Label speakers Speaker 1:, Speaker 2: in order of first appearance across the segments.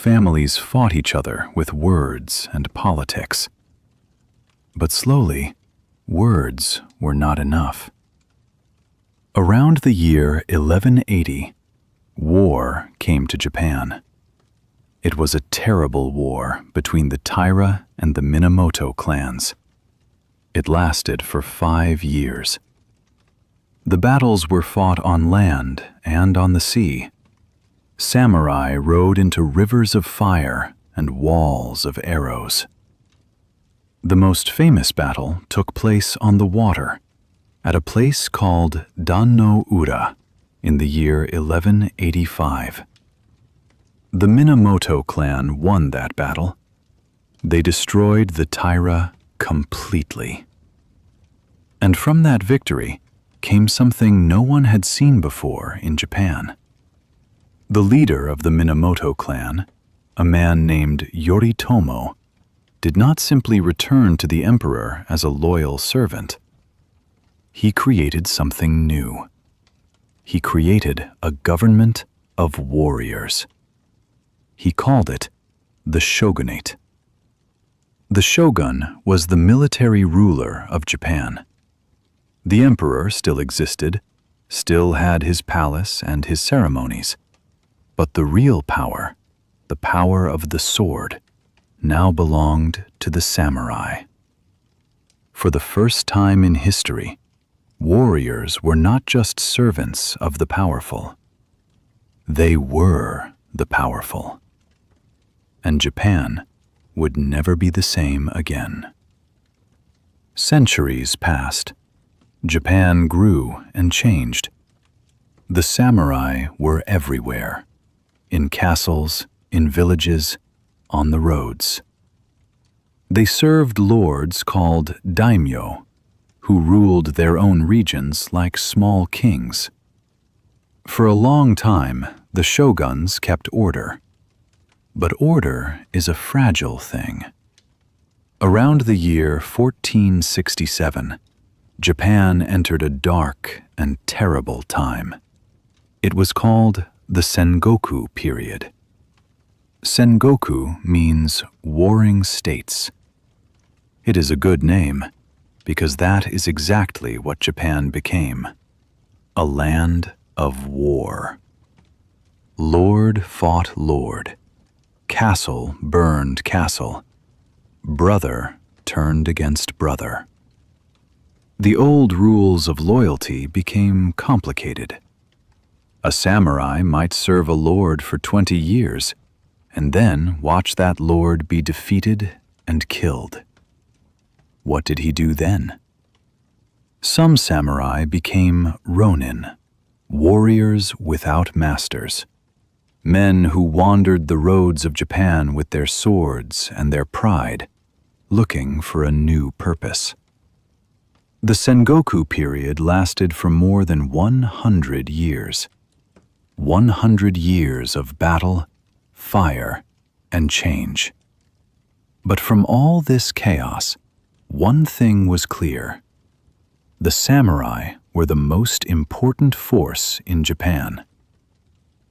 Speaker 1: families fought each other with words and politics. But slowly, words were not enough. Around the year 1180, war came to Japan. It was a terrible war between the Taira and the Minamoto clans. It lasted for 5 years. The battles were fought on land and on the sea. Samurai rode into rivers of fire and walls of arrows. The most famous battle took place on the water, at a place called Dan-no-ura in the year 1185. The Minamoto clan won that battle. They destroyed the Taira completely. And from that victory came something no one had seen before in Japan. The leader of the Minamoto clan, a man named Yoritomo, did not simply return to the emperor as a loyal servant. He created something new. He created a government of warriors. He called it the shogunate. The shogun was the military ruler of Japan. The emperor still existed, still had his palace and his ceremonies, but the real power, the power of the sword, now belonged to the samurai. For the first time in history, warriors were not just servants of the powerful. They were the powerful. And Japan would never be the same again. Centuries passed. Japan grew and changed. The samurai were everywhere, in castles, in villages, on the roads. They served lords called daimyo, who ruled their own regions like small kings. For a long time, the shoguns kept order. But order is a fragile thing. Around the year 1467, Japan entered a dark and terrible time. It was called the Sengoku period. Sengoku means warring states. It is a good name, because that is exactly what Japan became: a land of war. Lord fought lord. Castle burned castle. Brother turned against brother. The old rules of loyalty became complicated. A samurai might serve a lord for 20 years and then watch that lord be defeated and killed. What did he do then? Some samurai became ronin, warriors without masters. Men who wandered the roads of Japan with their swords and their pride, looking for a new purpose. The Sengoku period lasted for more than 100 years. 100 years of battle, fire, and change. But from all this chaos, one thing was clear. The samurai were the most important force in Japan.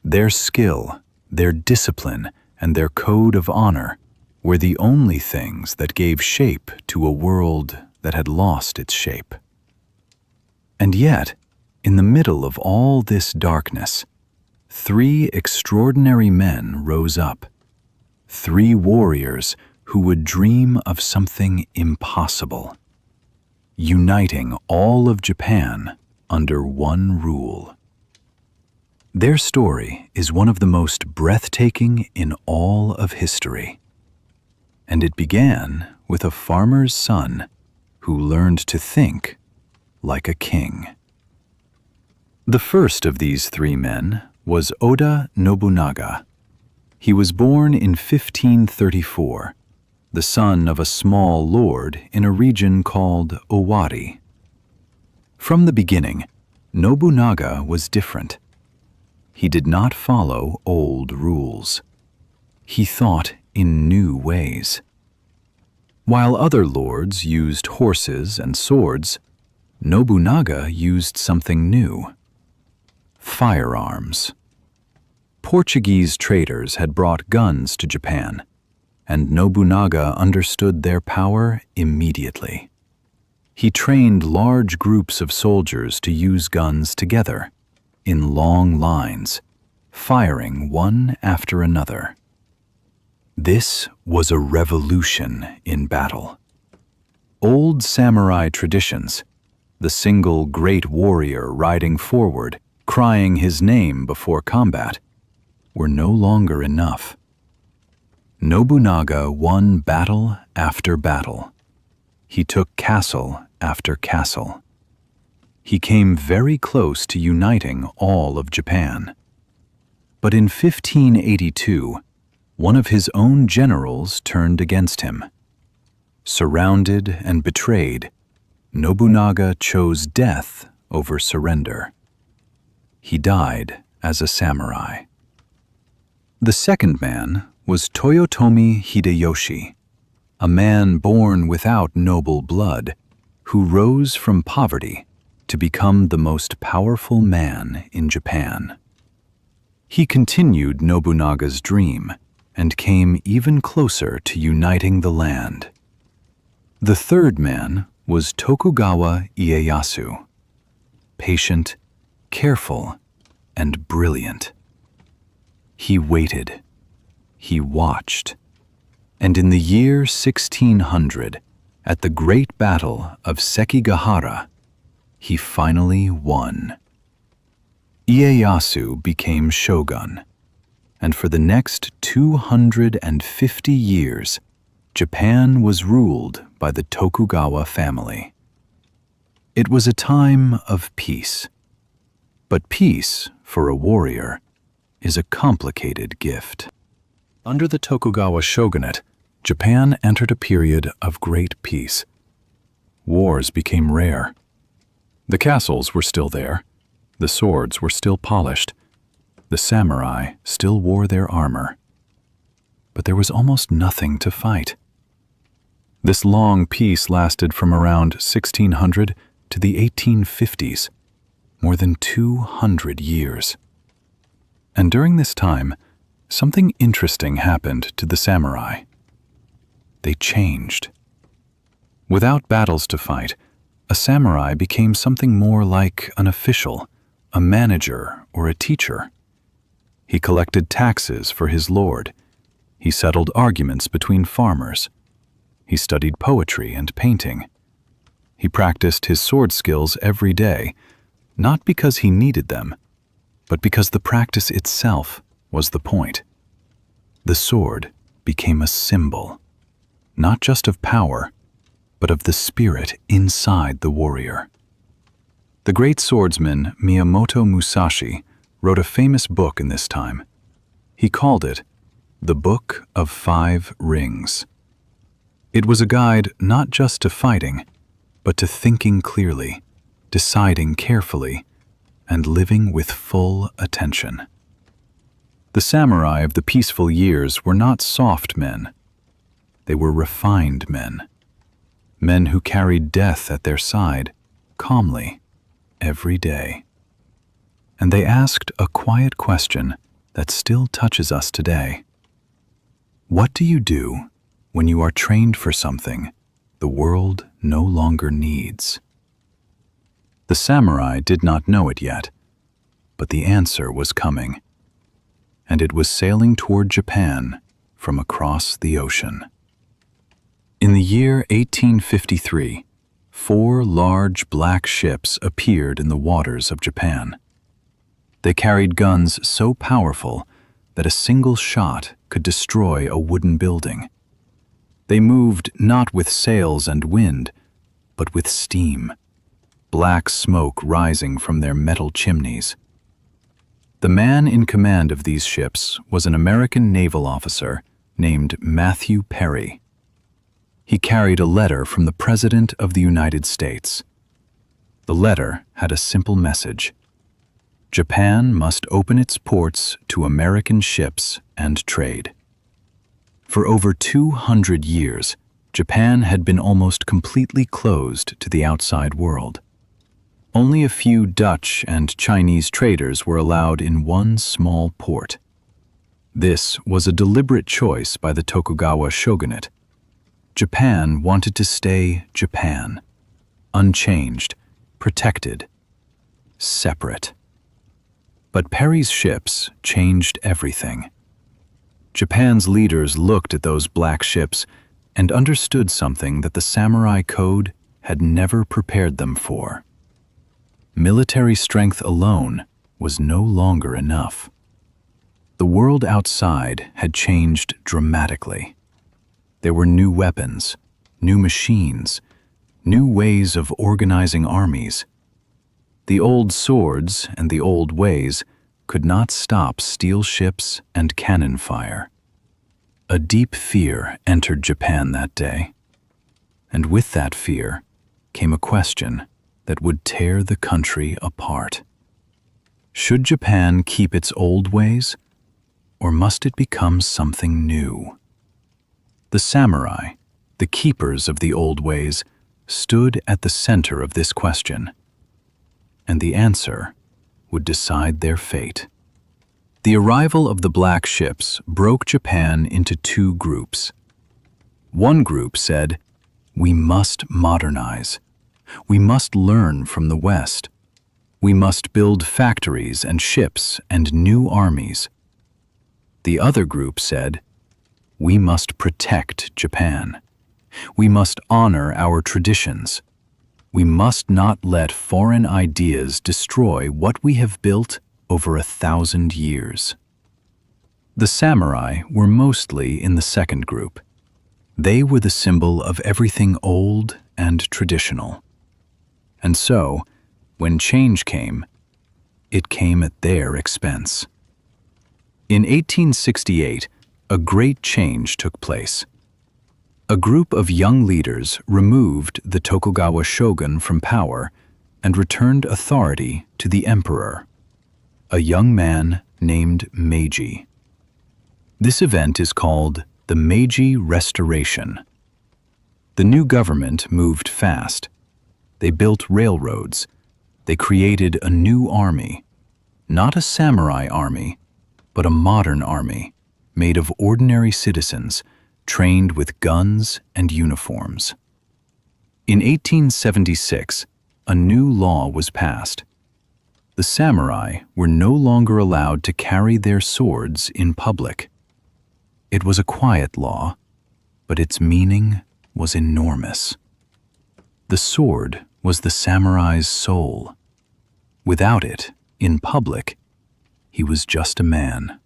Speaker 1: Their skill, their discipline, and their code of honor were the only things that gave shape to a world that had lost its shape. And yet, in the middle of all this darkness, 3 extraordinary men rose up. 3 warriors who would dream of something impossible, uniting all of Japan under one rule. Their story is one of the most breathtaking in all of history. And it began with a farmer's son who learned to think like a king. The first of these 3 men was Oda Nobunaga. He was born in 1534, the son of a small lord in a region called Owari. From the beginning, Nobunaga was different. He did not follow old rules. He thought in new ways. While other lords used horses and swords, Nobunaga used something new: firearms. Portuguese traders had brought guns to Japan, and Nobunaga understood their power immediately. He trained large groups of soldiers to use guns together, in long lines, firing one after another. This was a revolution in battle. Old samurai traditions, the single great warrior riding forward, crying his name before combat, were no longer enough. Nobunaga won battle after battle. He took castle after castle. He came very close to uniting all of Japan. But in 1582, one of his own generals turned against him. Surrounded and betrayed, Nobunaga chose death over surrender. He died as a samurai. The second man was Toyotomi Hideyoshi, a man born without noble blood, who rose from poverty to become the most powerful man in Japan. He continued Nobunaga's dream and came even closer to uniting the land. The third man was Tokugawa Ieyasu, patient, careful, and brilliant. He waited, he watched, and in the year 1600, at the great battle of Sekigahara, he finally won. Ieyasu became shogun, and for the next 250 years, Japan was ruled by the Tokugawa family. It was a time of peace. But peace, for a warrior, is a complicated gift. Under the Tokugawa shogunate, Japan entered a period of great peace. Wars became rare. The castles were still there. The swords were still polished. The samurai still wore their armor. But there was almost nothing to fight. This long peace lasted from around 1600 to the 1850s, more than 200 years. And during this time, something interesting happened to the samurai. They changed. Without battles to fight, a samurai became something more like an official, a manager, or a teacher. He collected taxes for his lord. He settled arguments between farmers. He studied poetry and painting. He practiced his sword skills every day, not because he needed them, but because the practice itself was the point. The sword became a symbol, not just of power, but of the spirit inside the warrior. The great swordsman Miyamoto Musashi wrote a famous book in this time. He called it The Book of 5 Rings. It was a guide not just to fighting, but to thinking clearly, deciding carefully, and living with full attention. The samurai of the peaceful years were not soft men. They were refined men. Men who carried death at their side, calmly, every day. And they asked a quiet question that still touches us today. What do you do when you are trained for something the world no longer needs? The samurai did not know it yet, but the answer was coming, and it was sailing toward Japan from across the ocean. In the year 1853, 4 large black ships appeared in the waters of Japan. They carried guns so powerful that a single shot could destroy a wooden building. They moved not with sails and wind, but with steam, black smoke rising from their metal chimneys. The man in command of these ships was an American naval officer named Matthew Perry. He carried a letter from the President of the United States. The letter had a simple message. Japan must open its ports to American ships and trade. For over 200 years, Japan had been almost completely closed to the outside world. Only a few Dutch and Chinese traders were allowed in one small port, This was a deliberate choice by the Tokugawa shogunate. Japan wanted to stay Japan, unchanged, protected, separate. But Perry's ships changed everything. Japan's leaders looked at those black ships and understood something that the samurai code had never prepared them for. Military strength alone was no longer enough. The world outside had changed dramatically. There were new weapons, new machines, new ways of organizing armies. The old swords and the old ways could not stop steel ships and cannon fire. A deep fear entered Japan that day, and with that fear came a question that would tear the country apart. Should Japan keep its old ways, or must it become something new? The samurai, the keepers of the old ways, stood at the center of this question, and the answer would decide their fate. The arrival of the black ships broke Japan into two groups. One group said, "We must modernize. We must learn from the West. We must build factories and ships and new armies." The other group said, "We must protect Japan. We must honor our traditions. We must not let foreign ideas destroy what we have built over 1,000 years." The samurai were mostly in the second group. They were the symbol of everything old and traditional. And so, when change came, it came at their expense. In 1868, a great change took place. A group of young leaders removed the Tokugawa shogun from power and returned authority to the emperor, a young man named Meiji. This event is called the Meiji Restoration. The new government moved fast. They built railroads. They created a new army, not a samurai army, but a modern army made of ordinary citizens trained with guns and uniforms. In 1876, a new law was passed. The samurai were no longer allowed to carry their swords in public. It was a quiet law, but its meaning was enormous. The sword was the samurai's soul. Without it, in public, he was just a man.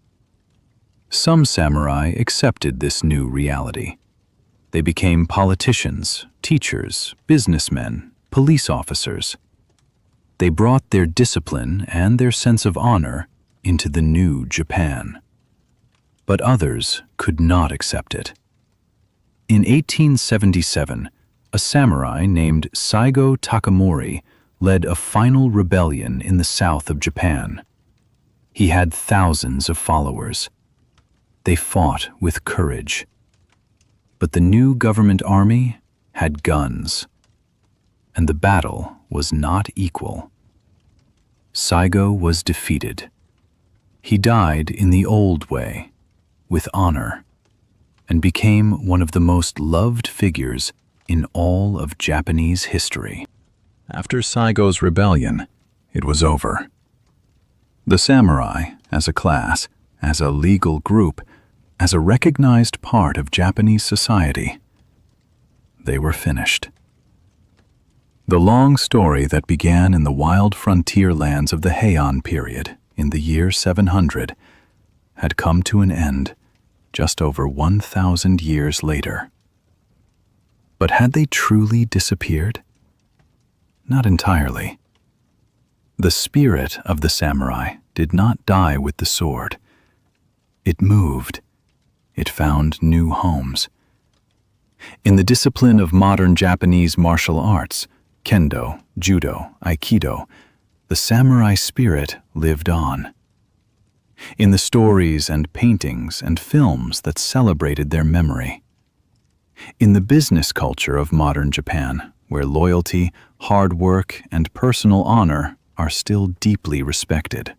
Speaker 1: Some samurai accepted this new reality. They became politicians, teachers, businessmen, police officers. They brought their discipline and their sense of honor into the new Japan. But others could not accept it. In 1877, a samurai named Saigo Takamori led a final rebellion in the south of Japan. He had thousands of followers. They fought with courage. But the new government army had guns, and the battle was not equal. Saigo was defeated. He died in the old way, with honor, and became one of the most loved figures in all of Japanese history. After Saigo's rebellion, it was over. The samurai, as a class, as a legal group, as a recognized part of Japanese society, they were finished. The long story that began in the wild frontier lands of the Heian period in the year 700 had come to an end just over 1,000 years later. But had they truly disappeared? Not entirely. The spirit of the samurai did not die with the sword. It moved. It found new homes. In the discipline of modern Japanese martial arts, kendo, judo, aikido, the samurai spirit lived on. In the stories and paintings and films that celebrated their memory. In the business culture of modern Japan, where loyalty, hard work, and personal honor are still deeply respected.